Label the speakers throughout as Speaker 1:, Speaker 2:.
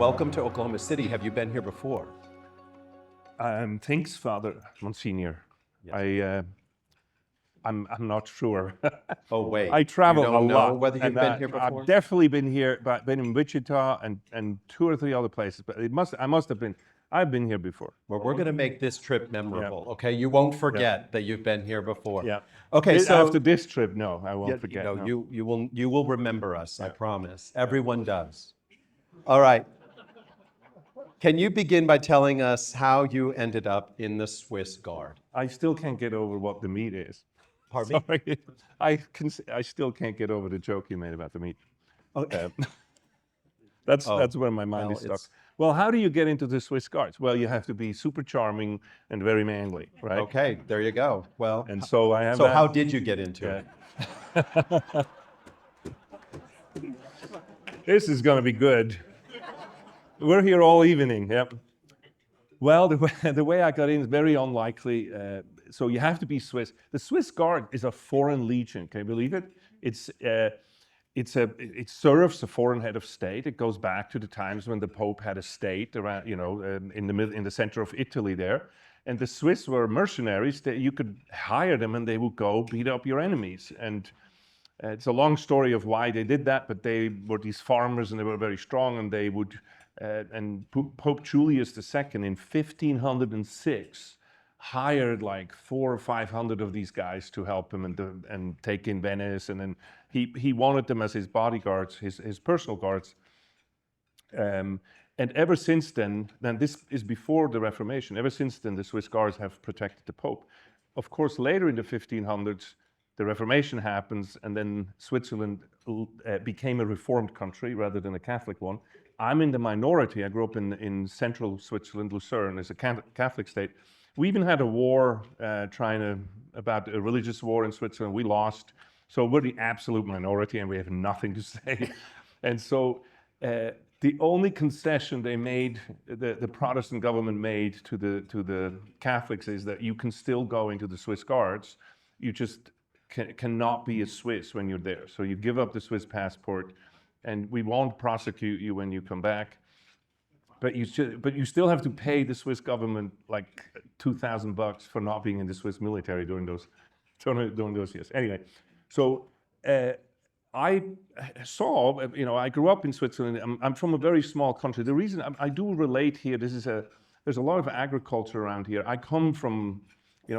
Speaker 1: welcome to Oklahoma City. Have you been here before?
Speaker 2: Thanks, Father Monsignor.
Speaker 1: Yes.
Speaker 2: I'm not sure.
Speaker 1: Oh wait,
Speaker 2: I travel
Speaker 1: you don't
Speaker 2: a
Speaker 1: know
Speaker 2: lot.
Speaker 1: whether you've been here before?
Speaker 2: I've definitely been here, but been in Wichita and 2 or 3 other places. But I must have been. I've been here before.
Speaker 1: Well, we're going to make this trip memorable. Okay, you won't forget that you've been here before.
Speaker 2: Yeah.
Speaker 1: Okay, so
Speaker 2: after this trip, no, I won't forget.
Speaker 1: No,
Speaker 2: no.
Speaker 1: you will remember us. I promise. Everyone does. All right. Can you begin by telling us how you ended up in the Swiss Guard?
Speaker 2: I still can't get over what the meat is.
Speaker 1: Pardon me?
Speaker 2: Sorry. I still can't get over the joke you made about the meat.
Speaker 1: Okay.
Speaker 2: That's where my mind is stuck. Well, how do you get into the Swiss Guards? Well, you have to be super charming and very manly, right?
Speaker 1: Okay, there you go. Well,
Speaker 2: and so I have.
Speaker 1: So how did you get into it?
Speaker 2: This is going to be good. We're here all evening. Yep. Well, the way I got in is very unlikely. So you have to be Swiss. The Swiss Guard is a foreign legion. Can you believe it? It serves a foreign head of state. It goes back to the times when the Pope had a state around, in the center of Italy there. And the Swiss were mercenaries that you could hire them and they would go beat up your enemies. And it's a long story of why they did that, but they were these farmers and they were very strong, and they would. And Pope Julius II in 1506 hired like 400 or 500 of these guys to help him and take in Venice, and then he wanted them as his bodyguards, his personal guards. And ever since then this is before the Reformation, ever since then the Swiss Guards have protected the Pope. Of course, later in the 1500s, the Reformation happens, and then Switzerland became a Reformed country rather than a Catholic one. I'm in the minority. I grew up in central Switzerland. Lucerne is a Catholic state. We even had a war about a religious war in Switzerland. We lost. So we're the absolute minority and we have nothing to say. And so the only concession they made, the Protestant government made to the Catholics, is that you can still go into the Swiss Guards. You just cannot be a Swiss when you're there. So you give up the Swiss passport, and we won't prosecute you when you come back. But you still have to pay the Swiss government like $2,000 for not being in the Swiss military during those years. Anyway, so I saw, I grew up in Switzerland. I'm from a very small country. The reason I do relate here, there's a lot of agriculture around here. I come from,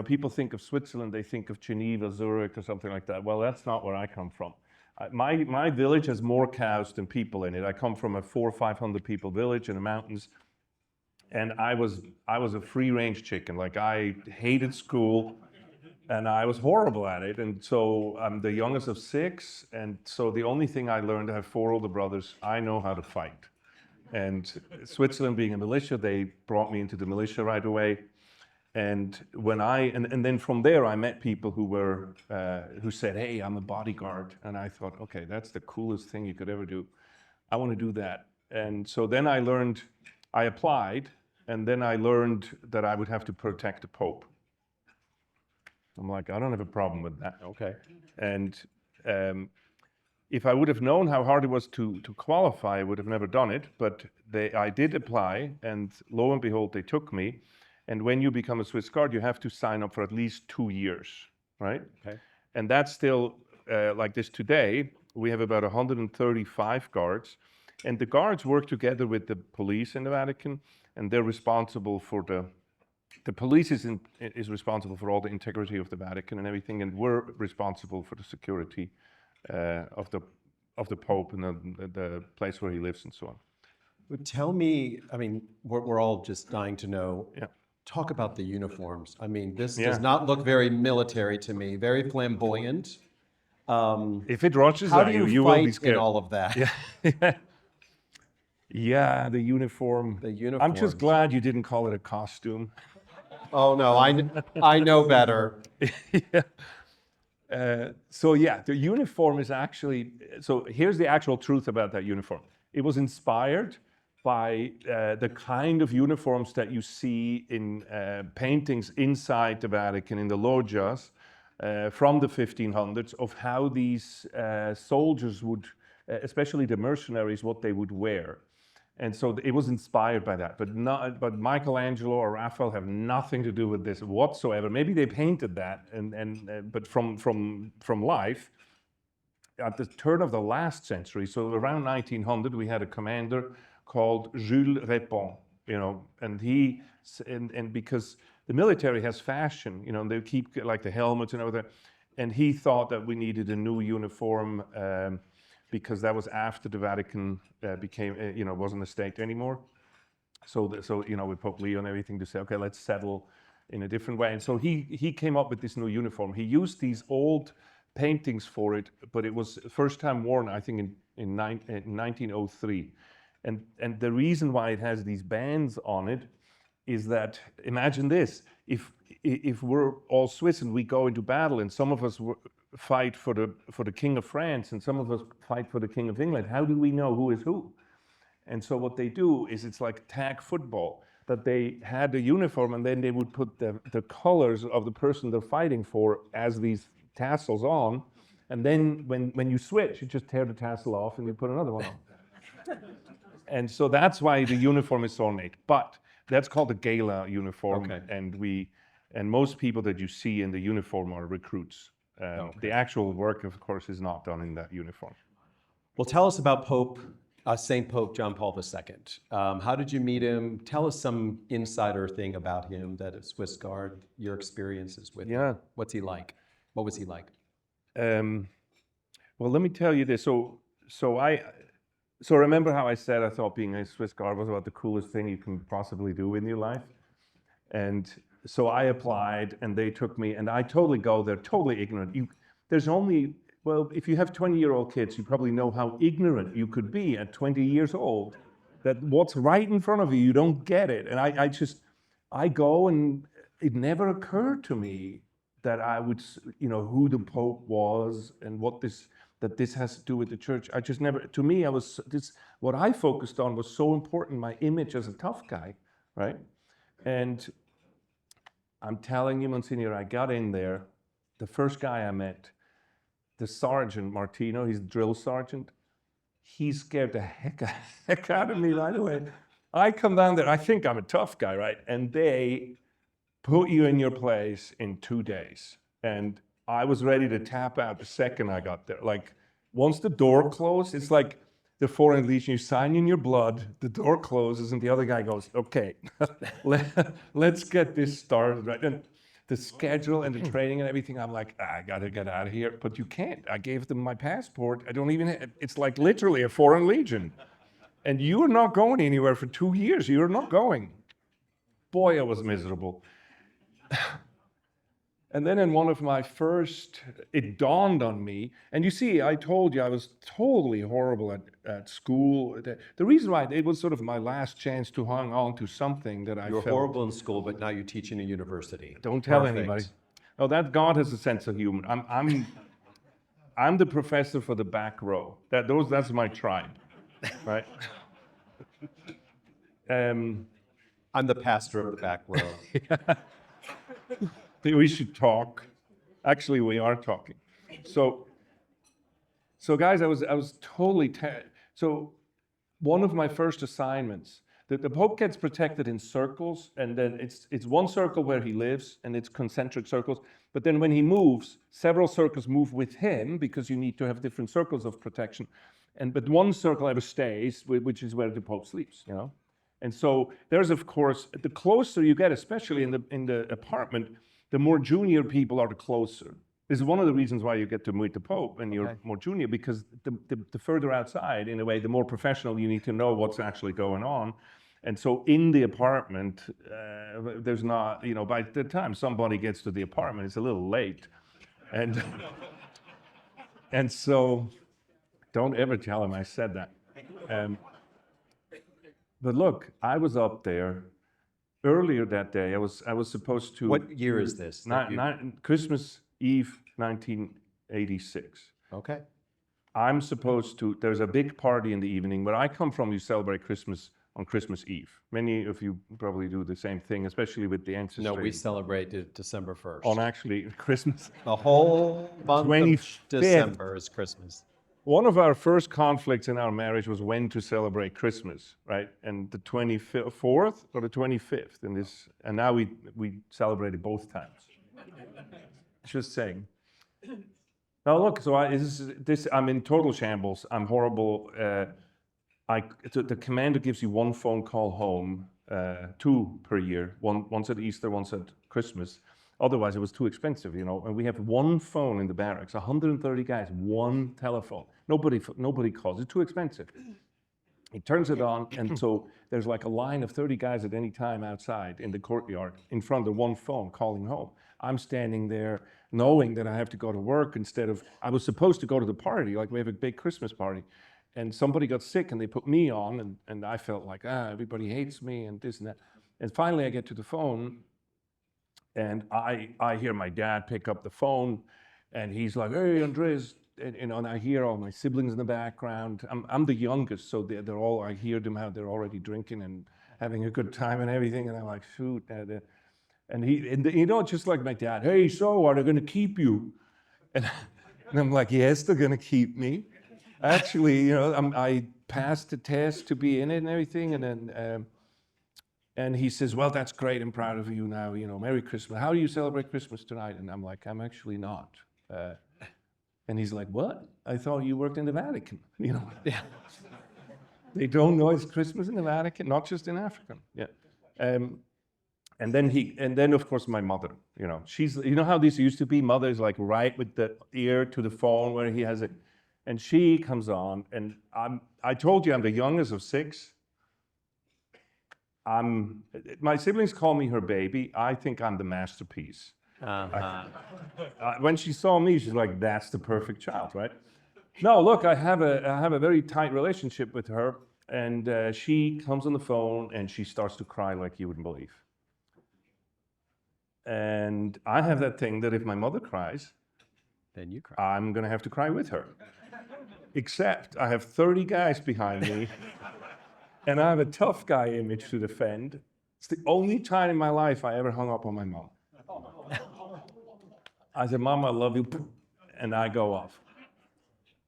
Speaker 2: people think of Switzerland, they think of Geneva, Zurich, or something like that. Well, that's not where I come from. My village has more cows than people in it. I come from a 400 or 500 people village in the mountains, and I was a free-range chicken. Like, I hated school, and I was horrible at it. And so I'm the youngest of 6, and so the only thing I learned, I have 4 older brothers, I know how to fight. And Switzerland being a militia, they brought me into the militia right away. And and then from there, I met people who said, "Hey, I'm a bodyguard," and I thought, "Okay, that's the coolest thing you could ever do. I want to do that." And so then I applied, and then I learned that I would have to protect the Pope. I'm like, I don't have a problem with that.
Speaker 1: Okay.
Speaker 2: And if I would have known how hard it was to qualify, I would have never done it. But I did apply, and lo and behold, they took me. And when you become a Swiss Guard, you have to sign up for at least 2 years, right?
Speaker 1: Okay.
Speaker 2: And that's still like this today. We have about 135 guards, and the guards work together with the police in the Vatican, and they're responsible for the police is responsible for all the integrity of the Vatican and everything, and we're responsible for the security of the Pope and the place where he lives and so on.
Speaker 1: But tell me, we're all just dying to know.
Speaker 2: Yeah.
Speaker 1: Talk about the uniforms. This does not look very military to me, very flamboyant.
Speaker 2: If it rushes
Speaker 1: how
Speaker 2: at
Speaker 1: do you
Speaker 2: will be
Speaker 1: fight
Speaker 2: scared.
Speaker 1: in all of that?
Speaker 2: Yeah. Yeah, the uniform.
Speaker 1: The uniform.
Speaker 2: I'm just glad you didn't call it a costume.
Speaker 1: Oh no, I know better.
Speaker 2: Yeah. The uniform is actually, so here's the actual truth about that uniform. It was inspired by the kind of uniforms that you see in paintings inside the Vatican, in the loggias from the 1500s, of how these soldiers would, especially the mercenaries, what they would wear. And so it was inspired by that. But Michelangelo or Raphael have nothing to do with this whatsoever. Maybe they painted that, but from life. At the turn of the last century, so around 1900, we had a commander called Jules Répond, and because the military has fashion, they keep like the helmets and everything, and he thought that we needed a new uniform because that was after the Vatican wasn't a state anymore. So with Pope Leo and everything, to say, okay, let's settle in a different way. And so he came up with this new uniform. He used these old paintings for it, but it was first time worn, I think, in 1903. And the reason why it has these bands on it is that, imagine this, if we're all Swiss and we go into battle and some of us fight for the King of France and some of us fight for the King of England, how do we know who is who? And so what they do is it's like tag football, that they had the uniform and then they would put the colors of the person they're fighting for as these tassels on, and then when you switch, you just tear the tassel off and you put another one on. And so that's why the uniform is so ornate. But that's called a gala uniform,
Speaker 1: Okay.
Speaker 2: and most people that you see in the uniform are recruits.
Speaker 1: Okay.
Speaker 2: The actual work, of course, is not done in that uniform.
Speaker 1: Well, tell us about Saint Pope John Paul II. How did you meet him? Tell us some insider thing about him that is Swiss Guard, your experiences with him. What's he like? What was he like?
Speaker 2: Well, let me tell you this. So remember how I said I thought being a Swiss Guard was about the coolest thing you can possibly do in your life? And so I applied and they took me, and I totally go there, totally ignorant. If you have 20-year-old kids, you probably know how ignorant you could be at 20 years old, that what's right in front of you, you don't get it. And I go, and it never occurred to me that I would, who the Pope was and that this has to do with the church. I just never, to me, what I focused on was so important, my image as a tough guy, right? And I'm telling you, Monsignor, I got in there, the first guy I met, the sergeant, Martino, he's the drill sergeant, he scared the heck out of me right away. I come down there, I think I'm a tough guy, right? And they put you in your place in 2 days. And I was ready to tap out the second I got there. Like, once the door closed, it's like the Foreign Legion, you sign in your blood, the door closes, and the other guy goes, okay, let's get this started, right? And the schedule and the training and everything, I'm like, I gotta get out of here, but you can't. I gave them my passport. It's like literally a Foreign Legion. And you are not going anywhere for 2 years. You're not going. Boy, I was miserable. And then in one of my first, it dawned on me, and you see, I told you I was totally horrible at school. The reason why, it was sort of my last chance to hang on to something that I
Speaker 1: You were
Speaker 2: felt.
Speaker 1: horrible in school, but now you teach in a university.
Speaker 2: Don't tell
Speaker 1: Perfect.
Speaker 2: anybody. Oh, that God has a sense of humor. I'm the professor for the back row. That's my tribe, right?
Speaker 1: I'm the pastor of the back row.
Speaker 2: We should talk. Actually, we are talking. So guys, I was totally so one of my first assignments, the Pope gets protected in circles, and then it's one circle where he lives, and it's concentric circles. But then when he moves, several circles move with him, because you need to have different circles of protection. But one circle ever stays, which is where the Pope sleeps, And so there's, of course, the closer you get, especially in the apartment, the more junior people are, the closer. This is one of the reasons why you get to meet the Pope when you're more junior, because the further outside, in a way, the more professional you need to know what's actually going on. And so in the apartment, there's not, by the time somebody gets to the apartment, it's a little late. And so don't ever tell him I said that. But look, I was up there earlier that day. I was supposed to.
Speaker 1: What year is this?
Speaker 2: Christmas Eve, 1986.
Speaker 1: Okay.
Speaker 2: I'm supposed to. There's a big party in the evening. Where I come from, you celebrate Christmas on Christmas Eve. Many of you probably do the same thing, especially with the ancestry.
Speaker 1: No, we celebrate December 1st.
Speaker 2: On actually Christmas.
Speaker 1: The whole month
Speaker 2: 25th.
Speaker 1: of December is Christmas.
Speaker 2: One of our first conflicts in our marriage was when to celebrate Christmas, right? And the 24th or the 25th, and now we celebrated both times. Just saying. Now look, so I'm in total shambles. I'm horrible. The commander gives you one phone call home, 2 per year, once at Easter, once at Christmas. Otherwise, it was too expensive, And we have one phone in the barracks, 130 guys, one telephone. Nobody calls. It's too expensive. He turns it on, and so there's like a line of 30 guys at any time outside in the courtyard in front of one phone calling home. I'm standing there knowing that I have to go to work I was supposed to go to the party, like we have a big Christmas party. And somebody got sick and they put me on, and I felt like, everybody hates me and this and that. And finally I get to the phone, and I hear my dad pick up the phone, and he's like, "Hey, Andreas," and I hear all my siblings in the background. I'm the youngest, so I hear them how they're already drinking and having a good time and everything, and I'm like, shoot. And just like my dad, "Hey, so are they going to keep you?" And I'm like, "Yes, they're going to keep me." Actually, I passed the test to be in it and everything, and then and he says, "Well, that's great. I'm proud of you now. Merry Christmas. How do you celebrate Christmas tonight?" And I'm like, "I'm actually not." And he's like, "What? I thought you worked in the Vatican." Yeah. They don't know it's Christmas in the Vatican, not just in Africa. Yeah. And then of course my mother. She's. How this used to be. Mother is like right with the ear to the phone where he has it. And she comes on, and I told you I'm the youngest of 6. My siblings call me her baby. I think I'm the masterpiece. When she saw me, she's like, "That's the perfect child," right? No, look, I have a very tight relationship with her, and she comes on the phone and she starts to cry like you wouldn't believe. And I have that thing that if my mother cries,
Speaker 1: then you cry.
Speaker 2: I'm gonna have to cry with her. Except I have 30 guys behind me, and I have a tough guy image to defend. It's the only time in my life I ever hung up on my mom. I said, "Mom, I love you," and I go off.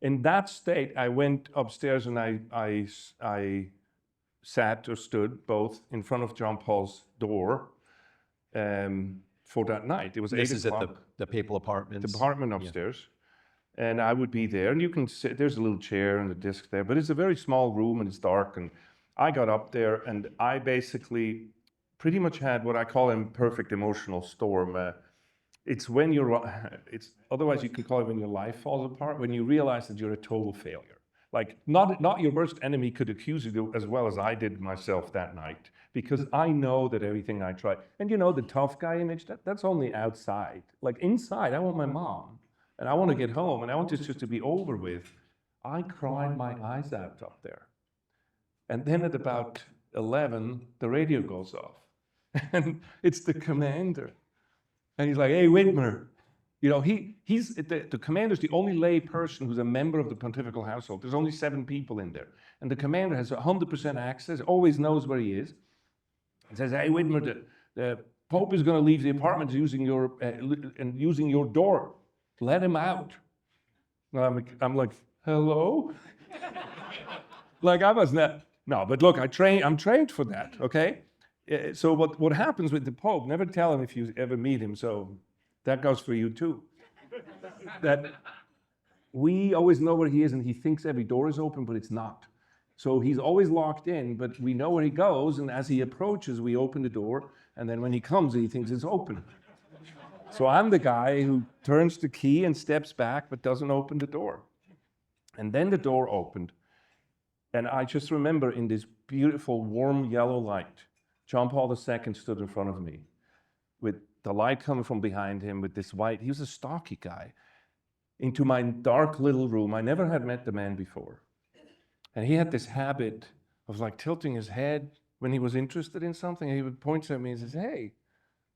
Speaker 2: In that state, I went upstairs and I sat or stood both in front of John Paul's door for that night. It was 8 o'clock.
Speaker 1: This is at the papal apartments.
Speaker 2: The apartment upstairs. Yeah. And I would be there, and you can sit, there's a little chair and a desk there, but it's a very small room and it's dark. And I got up there and I basically pretty much had what I call a perfect emotional storm. It's when otherwise you can call it when your life falls apart, when you realize that you're a total failure. Like not your worst enemy could accuse you as well as I did myself that night, because I know that everything I tried, and the tough guy image, that's only outside. Like inside, I want my mom. And I want to get home, and I want this just to be over with. I cried my eyes out up there. And then at about 11, the radio goes off. And it's the commander. And he's like, "Hey, Widmer." He's the commander's the only lay person who's a member of the pontifical household. There's only 7 people in there. And the commander has 100% access, always knows where he is. And says, "Hey, Widmer, the Pope is going to leave the apartment using your door. Let him out." And I'm like, "Hello?" Like I was not. No, but look, I'm trained for that, okay? So what happens with the Pope, never tell him if you ever meet him, so that goes for you too. That we always know where he is, and he thinks every door is open, but it's not. So he's always locked in, but we know where he goes, and as he approaches, we open the door, and then when he comes, he thinks it's open. So I'm the guy who turns the key and steps back, but doesn't open the door. And then the door opened. And I just remember in this beautiful, warm yellow light, John Paul II stood in front of me with the light coming from behind him with this white, he was a stocky guy, into my dark little room. I never had met the man before. And he had this habit of like tilting his head when he was interested in something. And he would point at me and says, "Hey,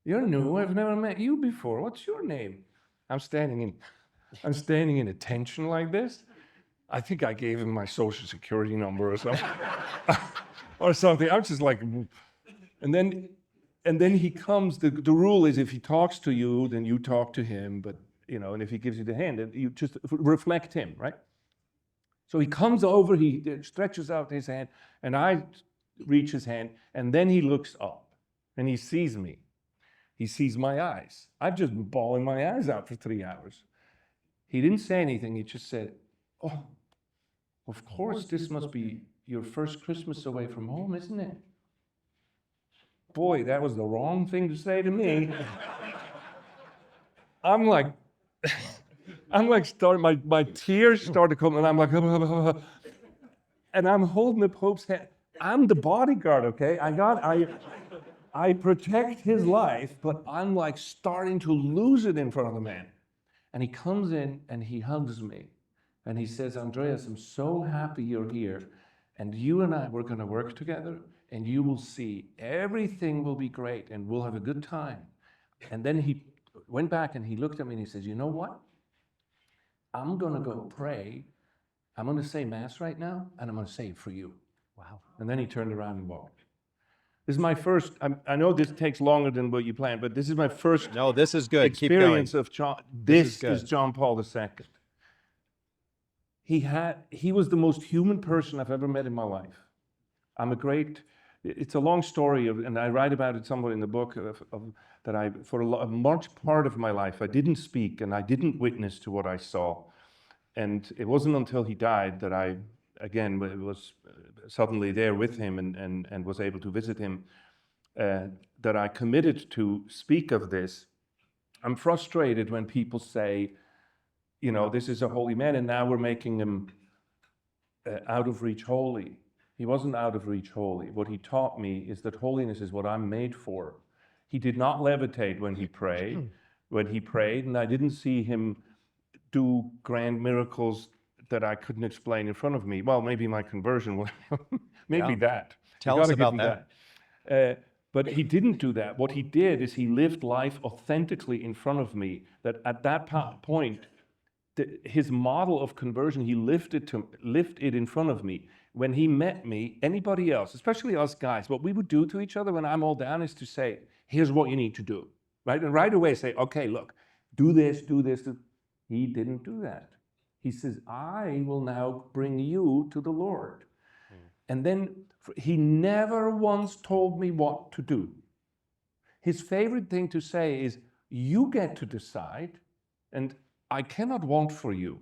Speaker 2: you're new. I've never met you before. What's your name?" I'm standing in attention like this. I think I gave him my social security number or something. Or something. I'm just like, and then he comes. The rule is if he talks to you, then you talk to him. But and if he gives you the hand, then you just reflect him, right? So he comes over, he stretches out his hand, and I reach his hand, and then he looks up, and he sees me. He sees my eyes. I've just been bawling my eyes out for 3 hours. He didn't say anything, he just said, "Oh, of course, this must be your first Christmas away from home, isn't it?" Boy, that was the wrong thing to say to me. I'm like, my tears start to come, and I'm like, and I'm holding the Pope's hand. I'm the bodyguard, okay? I protect his life, but I'm like starting to lose it in front of the man. And he comes in and he hugs me, and he says, "Andreas, I'm so happy you're here, and you and I, we're going to work together, and you will see everything will be great, and we'll have a good time." And then he went back and he looked at me and he says, "You know what? I'm going to go pray. I'm going to say Mass right now, and I'm going to say it for you."
Speaker 1: Wow.
Speaker 2: And then he turned around and walked. This is my first, I know this takes longer than what you planned, but this is my first
Speaker 1: No, this is good. Keep going.
Speaker 2: experience of John. This
Speaker 1: good.
Speaker 2: is John Paul II. He was the most human person I've ever met in my life. It's a long story, and I write about it somewhat in the book, that for a much part of my life, I didn't speak and I didn't witness to what I saw. And it wasn't until he died that I, again, was suddenly there with him and was able to visit him, that I committed to speak of this. I'm frustrated when people say, you know, this is a holy man, and now we're making him out of reach holy. He wasn't out of reach holy. What he taught me is that holiness is what I'm made for. He did not levitate when he prayed, and I didn't see him do grand miracles that I couldn't explain in front of me. Well, maybe my conversion, maybe that.
Speaker 1: Tell us about that.
Speaker 2: But he didn't do that. What he did is he lived life authentically in front of me, that at that point, his model of conversion, he lived it in front of me. When he met me, anybody else, especially us guys, what we would do to each other when I'm all down is to say, "Here's what you need to do," right? And right away say, "Okay, look, do this, do this." He didn't do that. He says, "I will now bring you to the Lord." And then he never once told me what to do. His favorite thing to say is, "You get to decide, and I cannot want for you."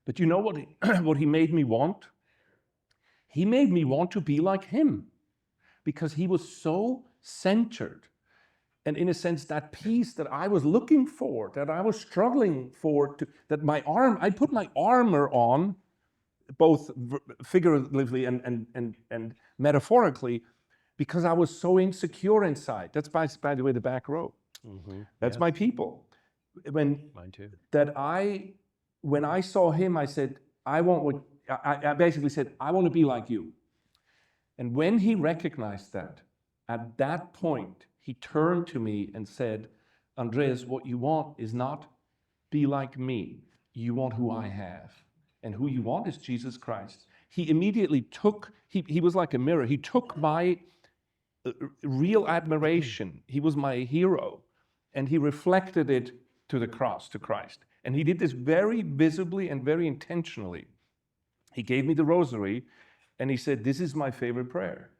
Speaker 2: But you know what he made me want? He made me want to be like him, because he was so centered. And in a sense, that peace that I was looking for, that I was struggling for, I put my armor on, both figuratively and metaphorically, because I was so insecure inside. That's by the way, the back row. Mm-hmm. That's my people. Mine too. When I saw him, I said, I basically said, "I want to be like you." And when he recognized that, at that point, he turned to me and said, "Andreas, what you want is not be like me. You want who I have. And who you want is Jesus Christ." He immediately he was like a mirror. He took my real admiration. He was my hero. And he reflected it to the cross, to Christ. And he did this very visibly and very intentionally. He gave me the rosary, and he said, "This is my favorite prayer.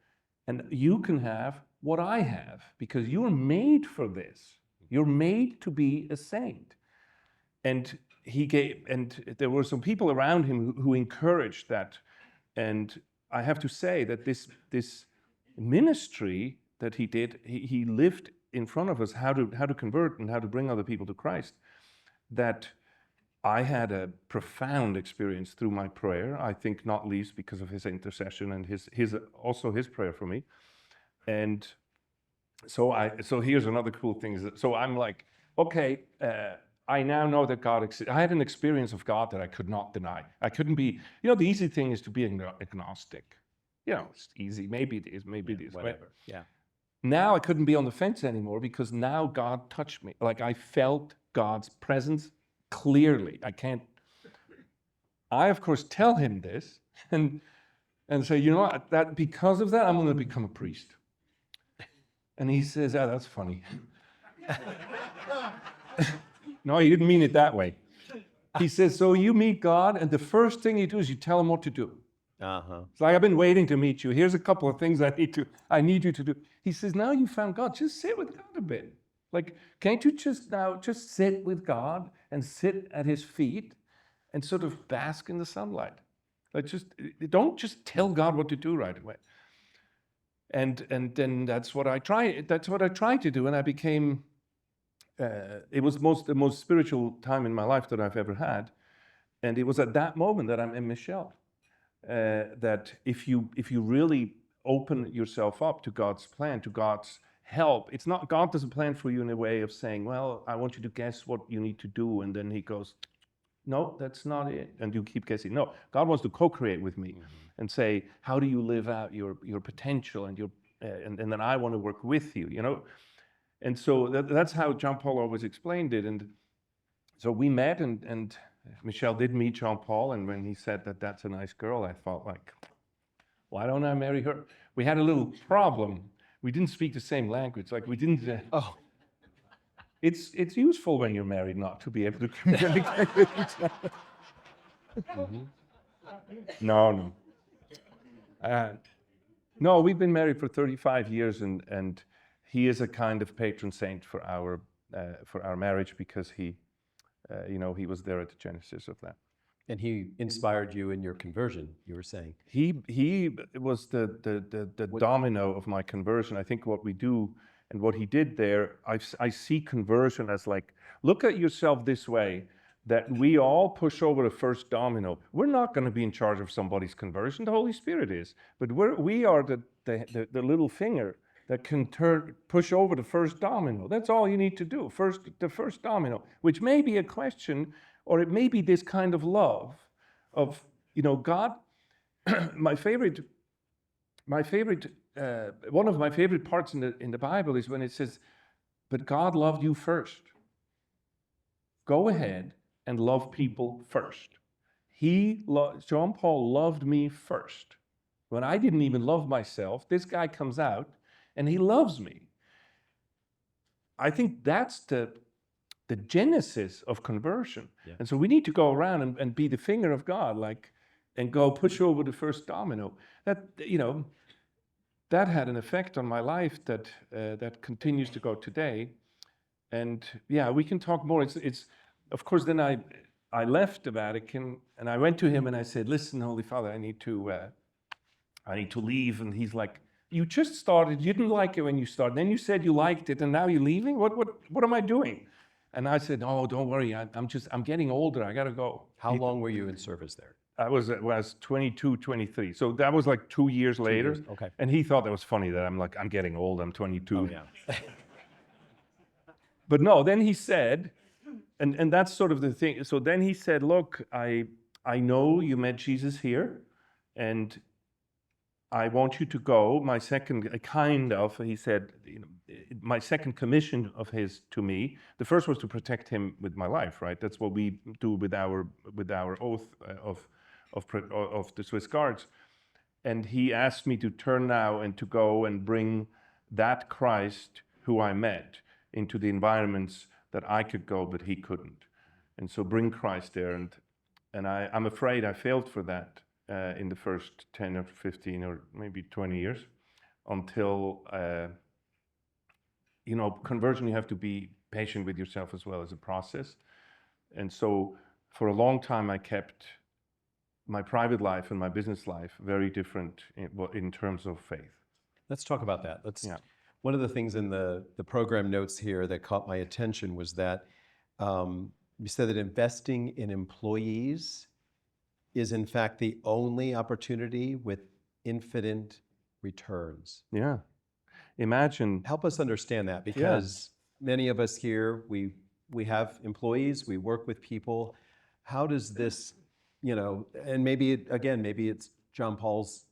Speaker 2: And you can have what I have, because you're made for this. You're made to be a saint." And there were some people around him who encouraged that. And I have to say that this ministry that he did, he lived in front of us how to convert and how to bring other people to Christ, that I had a profound experience through my prayer, I think not least because of his intercession and his prayer for me. And so here's another cool thing. So I'm like, okay, I now know that God exists. I had an experience of God that I could not deny. I couldn't be, the easy thing is to be agnostic. It's easy. Maybe it is, maybe it is.
Speaker 1: Whatever.
Speaker 2: Right?
Speaker 1: Yeah.
Speaker 2: Now I couldn't be on the fence anymore, because now God touched me. Like, I felt God's presence clearly. I of course tell him this and say, that because of that, I'm going to become a priest. And he says, "Oh, that's funny." No, he didn't mean it that way. He says, so you meet God, and the first thing you do is you tell him what to do.
Speaker 1: Uh-huh.
Speaker 2: It's like, I've been waiting to meet you. Here's a couple of things I need you to do. He says, now you found God, just sit with God a bit. Like, can't you just sit with God and sit at his feet and sort of bask in the sunlight? Like, don't just tell God what to do right away. And then that's what I tried to do, and I became. It was the most spiritual time in my life that I've ever had, and it was at that moment that I met Michelle. That if you really open yourself up to God's plan, to God's help, it's not God doesn't plan for you in a way of saying, well, I want you to guess what you need to do, and then he goes, no, that's not it, and you keep guessing. No, God wants to co-create with me and say, how do you live out your potential and your and then I want to work with you, you know. And so that's how John Paul always explained it. And so we met, and Michelle did meet John Paul, and when he said that that's a nice girl, I thought, like, why don't I marry her? We had a little problem. We didn't speak the same language. Like, we didn't. It's useful when you're married not to be able to communicate with each other. No. No, we've been married for 35 years, and he is a kind of patron saint for our marriage, because he was there at the genesis of that.
Speaker 1: And he inspired you in your conversion, you were saying.
Speaker 2: He was the domino of my conversion. I think what we do and what he did there, I see conversion as like, look at yourself this way, that we all push over the first domino. We're not going to be in charge of somebody's conversion. The Holy Spirit is. But we are the little finger that can push over the first domino. That's all you need to do. The first domino, which may be a question, or it may be this kind of love of, God. One of my favorite parts in the Bible is when it says, but God loved you first. Go ahead and love people first. John Paul loved me first. When I didn't even love myself, this guy comes out and he loves me. I think that's the genesis of conversion. Yeah. And so we need to go around and be the finger of God, and go push over the first domino. That had an effect on my life that continues to go today. And yeah, we can talk more. It's of course, then I left the Vatican, and I went to him and I said, listen, Holy Father, I need to leave. And he's like, you just started, you didn't like it when you started, then you said you liked it, and now you're leaving? What am I doing? And I said, oh, don't worry, I'm getting older, I gotta go.
Speaker 1: How long were you in service there?
Speaker 2: I was 22, 23. So that was like 2 years later.
Speaker 1: 2 years, okay.
Speaker 2: And he thought that was funny that I'm getting old, I'm 22.
Speaker 1: Oh, yeah.
Speaker 2: But no, then he said, and that's sort of the thing. So then he said, look, I know you met Jesus here, and I want you to go. My second he said, my second commission of his to me, the first was to protect him with my life, right? That's what we do with our oath of the Swiss Guards. And he asked me to turn now and to go and bring that Christ who I met into the environments that I could go, but he couldn't. And so bring Christ there. And I'm afraid I failed for that in the first 10 or 15 or maybe 20 years until, conversion, you have to be patient with yourself as well as a process. And so for a long time, I kept my private life and my business life very different in terms of faith.
Speaker 1: Let's talk about that. One of the things in the program notes here that caught my attention was that you said that investing in employees is in fact the only opportunity with infinite returns.
Speaker 2: Yeah. Imagine.
Speaker 1: Help us understand that, because many of us here, we have employees, we work with people. How does this, and maybe it's John Paul's,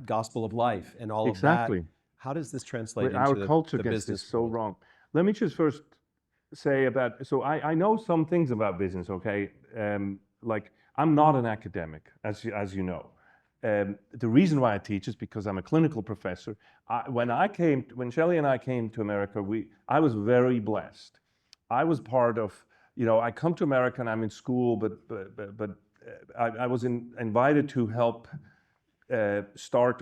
Speaker 1: gospel of life and all of that. How does this translate into
Speaker 2: our culture
Speaker 1: the
Speaker 2: gets
Speaker 1: business
Speaker 2: this so wrong? Let me just first say I know some things about business, okay? Like, I'm not an academic, as you know. The reason why I teach is because I'm a clinical professor. When Shelley and I came to America, I was very blessed. I was part of I come to America and I'm in school, but I was invited to help start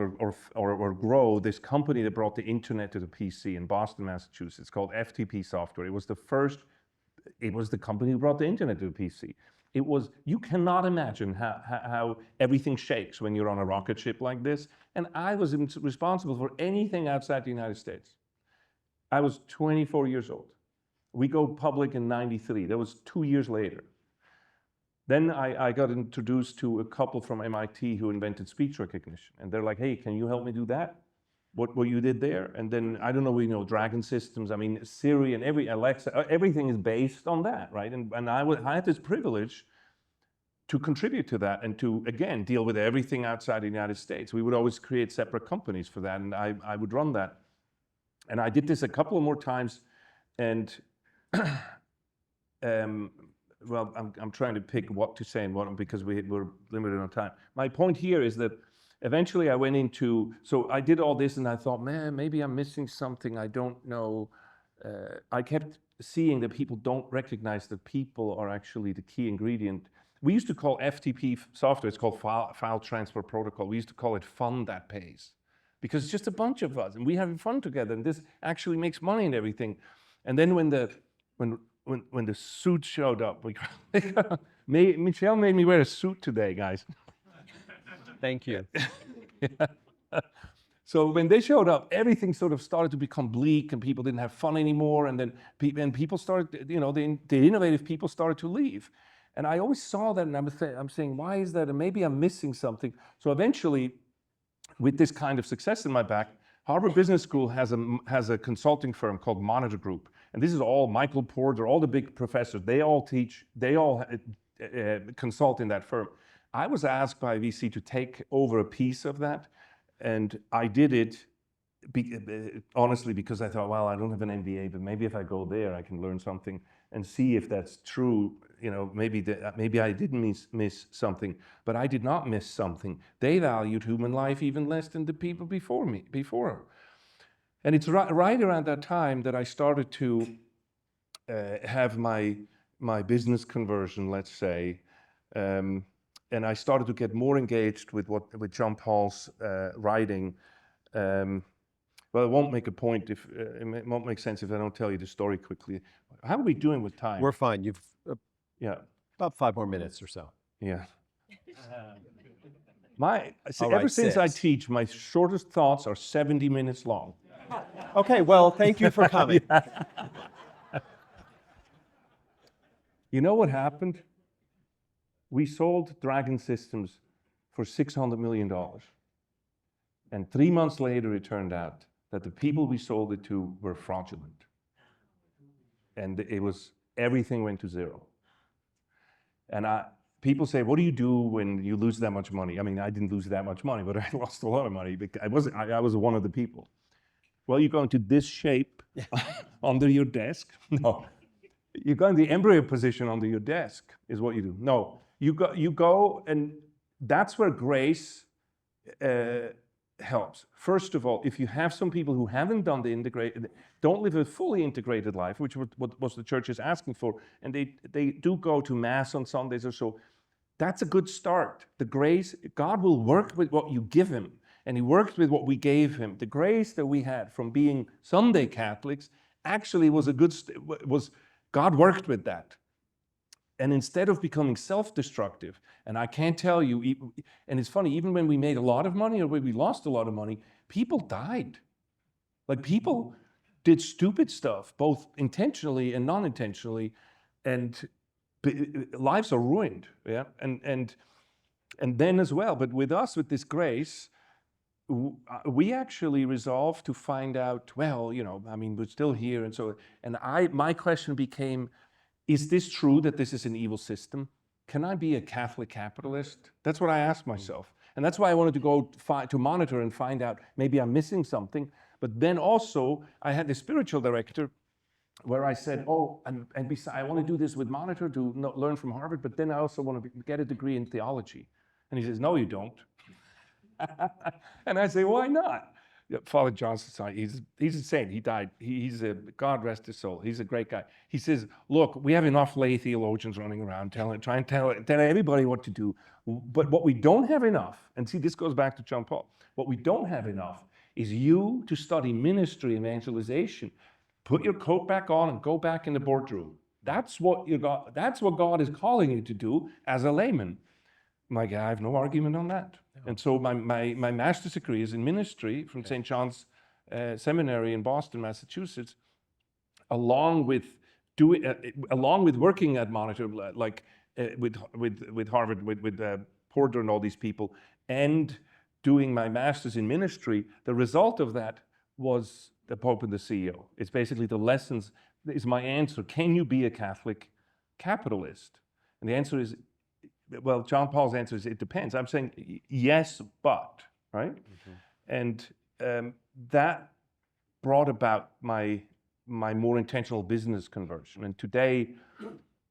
Speaker 2: or grow this company that brought the internet to the PC in Boston, Massachusetts, called FTP Software. It was the company who brought the internet to the PC. You cannot imagine how everything shakes when you're on a rocket ship like this. And I was responsible for anything outside the United States. I was 24 years old. We go public in 93. That was 2 years later. Then I got introduced to a couple from MIT who invented speech recognition. And they're like, hey, can you help me do that? What you did there? And then, I don't know, Dragon Systems, I mean, Siri and Alexa, everything is based on that, right? And I had this privilege to contribute to that and to, again, deal with everything outside the United States. We would always create separate companies for that, and I would run that. And I did this a couple of more times, and well, I'm trying to pick what to say and what, because we're limited on time. My point here is that eventually I went into, so I did all this and I thought, man, maybe I'm missing something, I don't know. I kept seeing that people don't recognize that people are actually the key ingredient. We used to call FTP software, it's called File Transfer Protocol. We used to call it fun that pays, because it's just a bunch of us and we having fun together, and this actually makes money and everything. And then when the suit showed up, Michelle made me wear a suit today, guys.
Speaker 1: Thank you.
Speaker 2: Yeah. So when they showed up, everything sort of started to become bleak, and people didn't have fun anymore. And then people started, the innovative people started to leave. And I always saw that, and I'm saying, why is that? And maybe I'm missing something. So eventually, with this kind of success in my back, Harvard Business School has a consulting firm called Monitor Group. And this is all Michael Porter, all the big professors, they all consult in that firm. I was asked by VC to take over a piece of that, and I did it honestly because I thought, well, I don't have an MBA, but maybe if I go there, I can learn something and see if that's true. Maybe I didn't miss something, but I did not miss something. They valued human life even less than the people before. And it's right around that time that I started to have my business conversion, let's say. And I started to get more engaged with John Paul's writing. Well, it won't make a point if it won't make sense if I don't tell you the story quickly. How are we doing with time?
Speaker 1: We're fine. You've
Speaker 2: yeah,
Speaker 1: about 5 more minutes or so.
Speaker 2: Yeah. Since I teach, my shortest thoughts are 70 minutes long.
Speaker 1: Okay, well, thank you for coming.
Speaker 2: Yeah. You know what happened? We sold Dragon Systems for $600 million. And 3 months later, it turned out that the people we sold it to were fraudulent. And everything went to zero. And people say, what do you do when you lose that much money? I mean, I didn't lose that much money, but I lost a lot of money. I was one of the people. Well, you go into this shape under your desk. No, you go in the embryo position under your desk is what you do. No, you go, and that's where grace helps. First of all, if you have some people who haven't done don't live a fully integrated life, which was the church is asking for, and they do go to mass on Sundays or so, that's a good start. The grace, God will work with what you give him, and he worked with what we gave him. The grace that we had from being Sunday Catholics actually was God worked with that. And instead of becoming self-destructive, and I can't tell you, and it's funny, even when we made a lot of money or when we lost a lot of money, people died. Like, people did stupid stuff, both intentionally and non-intentionally, and lives are ruined, yeah? And then as well, but with us, with this grace, we actually resolved to find out, well, I mean, we're still here, and so, and my question became, is this true that this is an evil system? Can I be a Catholic capitalist? That's what I asked myself. And that's why I wanted to go to Monitor and find out, maybe I'm missing something. But then also, I had the spiritual director where I said, and besides, I want to do this with Monitor to learn from Harvard, but then I also want to get a degree in theology. And he says, no, you don't. And I say, why not? Father Johnson, he's insane. He died. God rest his soul. He's a great guy. He says, look, we have enough lay theologians running around trying to tell everybody what to do. But what we don't have enough, and see, this goes back to John Paul, what we don't have enough is you to study ministry evangelization. Put your coat back on and go back in the boardroom. That's what God is calling you to do as a layman. My guy, I have no argument on that. And so my master's degree is in ministry from St. John's Seminary in Boston, Massachusetts, along with working at Monitor, like with Harvard, with Porter and all these people, and doing my master's in ministry. The result of that was the Pope and the CEO. It's basically the lessons. Is my answer. Can you be a Catholic capitalist? And the answer is, well, John Paul's answer is, it depends. I'm saying yes, but, right? And that brought about my more intentional business conversion. And today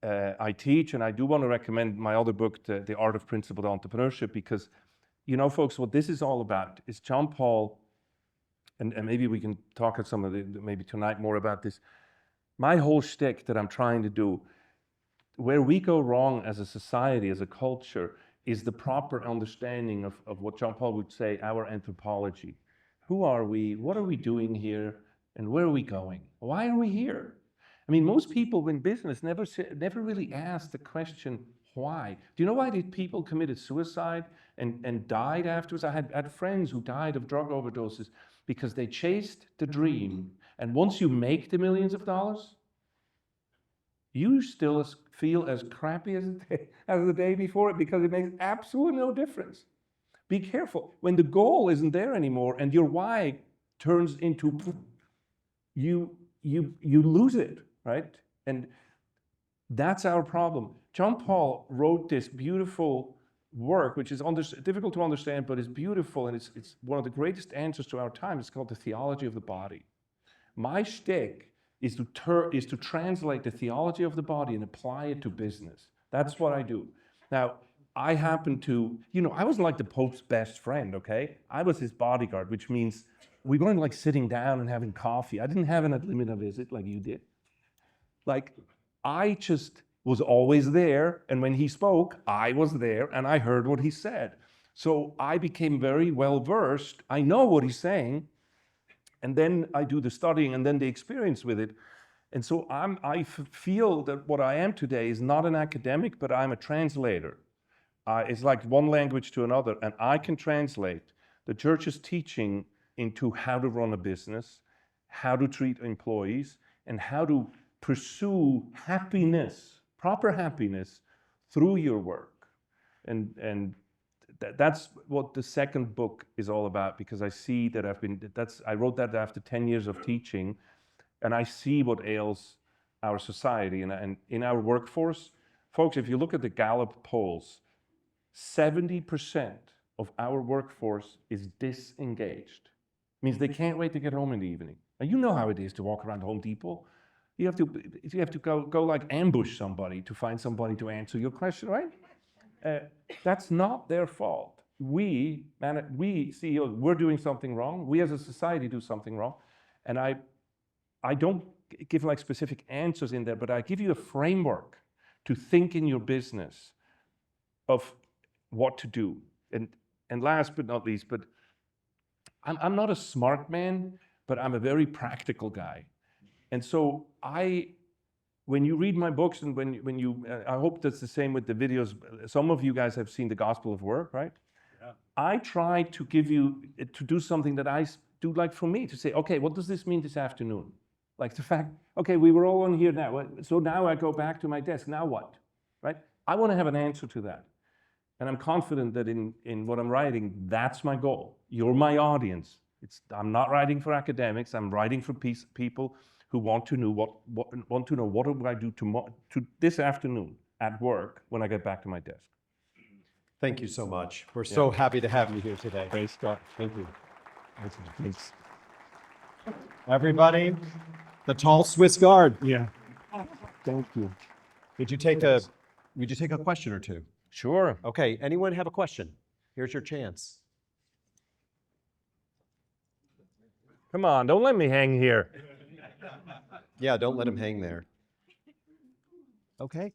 Speaker 2: I teach, and I do want to recommend my other book, The Art of Principled Entrepreneurship, because, you know, folks, what this is all about is John Paul, and maybe we can talk at some of maybe tonight more about this. My whole shtick that I'm trying to do, where we go wrong as a society, as a culture, is the proper understanding of what John Paul would say, our anthropology. Who are we? What are we doing here? And where are we going? Why are we here? I mean, most people in business never really ask the question, why? Do you know why did people committed suicide and died afterwards? I had friends who died of drug overdoses because they chased the dream. And once you make the millions of dollars, you still feel as crappy as the day before it, because it makes absolutely no difference. Be careful. When the goal isn't there anymore and your why turns into, you lose it, right? And that's our problem. John Paul wrote this beautiful work, which is difficult to understand, but it's beautiful, and it's one of the greatest answers to our time. It's called The Theology of the Body. My shtick is to translate the theology of the body and apply it to business. That's what I do. Now, I happen to, I wasn't like the Pope's best friend, okay? I was his bodyguard, which means we weren't like sitting down and having coffee. I didn't have an ad limina visit like you did. Like, I just was always there, and when he spoke, I was there, and I heard what he said. So I became very well versed. I know what he's saying, and then I do the studying and then the experience with it. And so I feel that what I am today is not an academic, but I'm a translator. It's like one language to another, and I can translate the church's teaching into how to run a business, how to treat employees, and how to pursue happiness, proper happiness, through your work. And that's what the second book is all about, because I see that I wrote that after 10 years of teaching, and I see what ails our society and in our workforce. Folks, if you look at the Gallup polls, 70% of our workforce is disengaged. Means they can't wait to get home in the evening. Now, you know how it is to walk around Home Depot. You have to go like ambush somebody to find somebody to answer your question, right? That's not their fault. We CEOs, we're doing something wrong. We as a society do something wrong. And I don't give like specific answers in there, but I give you a framework to think in your business of what to do. And last but not least, but I'm not a smart man, but I'm a very practical guy. And so when you read my books, and when you, I hope that's the same with the videos. Some of you guys have seen The Gospel of Work, right? Yeah. I try to to do something that I do, like for me, to say, okay, what does this mean this afternoon? Like the fact, okay, we were all on here now, so now I go back to my desk, now what, right? I want to have an answer to that. And I'm confident that in what I'm writing, that's my goal. You're my audience. I'm not writing for academics, I'm writing for people who want to know what do I do to this afternoon at work when I get back to my desk.
Speaker 1: Thank you so much. We're so happy to have you here today.
Speaker 2: Praise God. Thank you.
Speaker 1: Thanks. Everybody, the tall Swiss guard.
Speaker 2: Yeah. Thank you.
Speaker 1: Would you take a question or two?
Speaker 2: Sure.
Speaker 1: Okay, anyone have a question? Here's your chance.
Speaker 2: Come on, don't let me hang here.
Speaker 1: Yeah, don't let him hang there. Okay.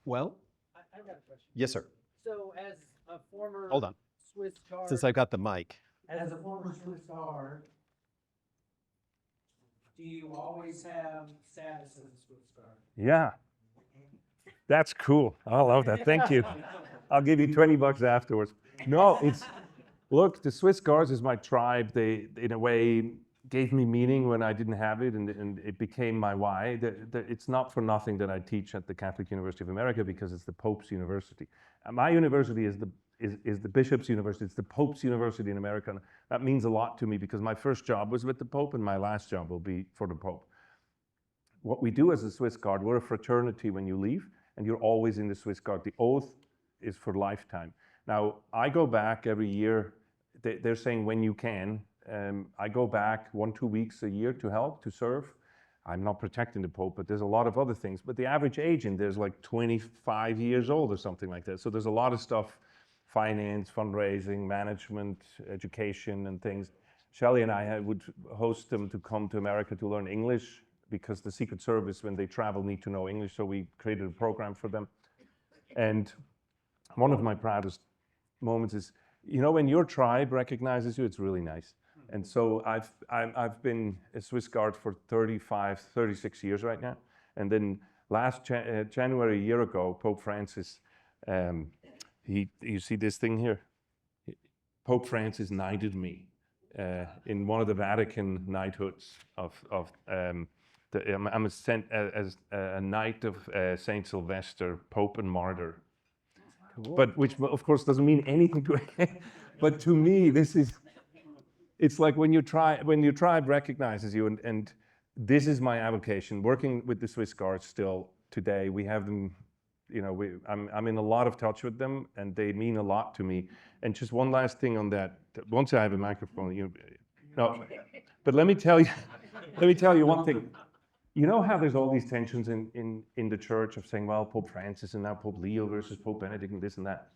Speaker 1: Well,
Speaker 3: I've got a question.
Speaker 1: yes, sir.
Speaker 3: So, as a former
Speaker 1: Hold on.
Speaker 3: Swiss guard,
Speaker 1: Since I've got the mic.
Speaker 3: as a former Swiss guard, do you always have status as a Swiss guard?
Speaker 2: Yeah. That's cool. I love that. Thank you. I'll give you $20 afterwards. No, look, the Swiss Guards is my tribe. They, in a way, gave me meaning when I didn't have it, and it became my why. It's not for nothing that I teach at the Catholic University of America, because it's the Pope's university. My university is the Bishop's University. It's the Pope's University in America. And that means a lot to me, because my first job was with the Pope, and my last job will be for the Pope. What we do as a Swiss Guard, we're a fraternity when you leave, and you're always in the Swiss Guard. The oath is for lifetime. Now, I go back every year. They're saying when you can. I go back 1-2 weeks a year to help, to serve. I'm not protecting the Pope, but there's a lot of other things. But the average age in there's like 25 years old or something like that. So there's a lot of stuff, finance, fundraising, management, education, and things. Shelley and I would host them to come to America to learn English, because the Secret Service, when they travel, need to know English. So we created a program for them. And one of my proudest moments is, when your tribe recognizes you, it's really nice. And so I've been a Swiss Guard for 36 years right now. And then last January, a year ago, Pope Francis, you see this thing here? Pope Francis knighted me in one of the Vatican knighthoods I'm as a knight of Saint Sylvester, Pope and Martyr. Cool. But which, of course, doesn't mean anything to but to me, it's like when your tribe recognizes you, and this is my avocation. Working with the Swiss Guards still today, we have them. I'm in a lot of touch with them, and they mean a lot to me. And just one last thing on that. Once I have a microphone, but let me tell you one thing. You know how there's all these tensions in the church of saying, well, Pope Francis and now Pope Leo versus Pope Benedict and this and that.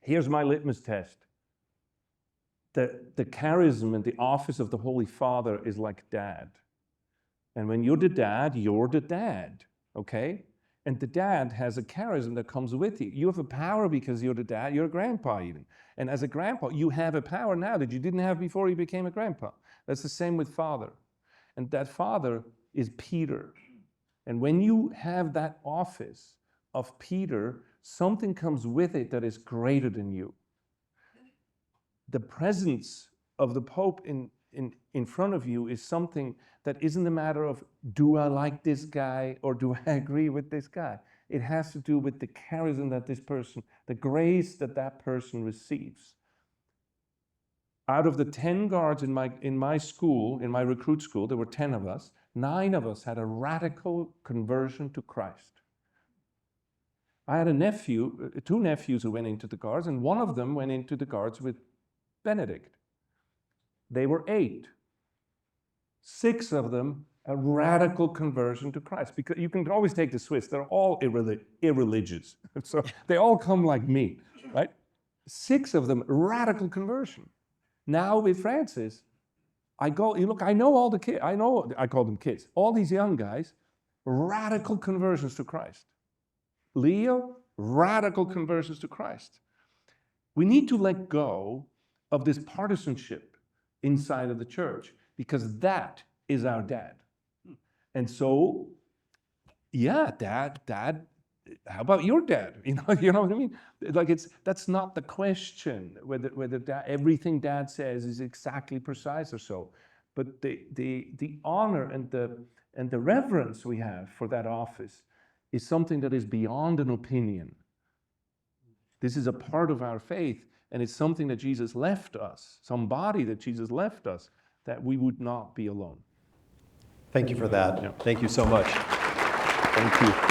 Speaker 2: Here's my litmus test. The charism and the office of the Holy Father is like dad. And when you're the dad, okay? And the dad has a charism that comes with you. You have a power because you're the dad, you're a grandpa even. And as a grandpa, you have a power now that you didn't have before you became a grandpa. That's the same with father. And that father is Peter. And when you have that office of Peter, something comes with it that is greater than you. The presence of the Pope in front of you is something that isn't a matter of, do I like this guy or do I agree with this guy? It has to do with the charism that this person, the grace that person receives. Out of the 10 guards in my school, in my recruit school, there were 10 of us. 9 of us had a radical conversion to Christ. I had 2 nephews who went into the guards, and one of them went into the guards with Benedict. They were 8. 6 of them, a radical conversion to Christ. Because you can always take the Swiss, they're all irreligious. So they all come like me, right? 6 of them, radical conversion. Now with Francis, I know all the kids, I call them kids, all these young guys, radical conversions to Christ. Leo, radical conversions to Christ. We need to let go of this partisanship inside of the church, because that is our dad. And so, yeah, dad, how about your dad? You know what I mean? Like that's not the question, whether everything dad says is exactly precise or so. But the honor and the reverence we have for that office is something that is beyond an opinion. This is a part of our faith, and it's something that Jesus left us, somebody that Jesus left us, that we would not be alone.
Speaker 1: Thank you for that.
Speaker 2: Yeah.
Speaker 1: Thank you so much.
Speaker 2: Thank you.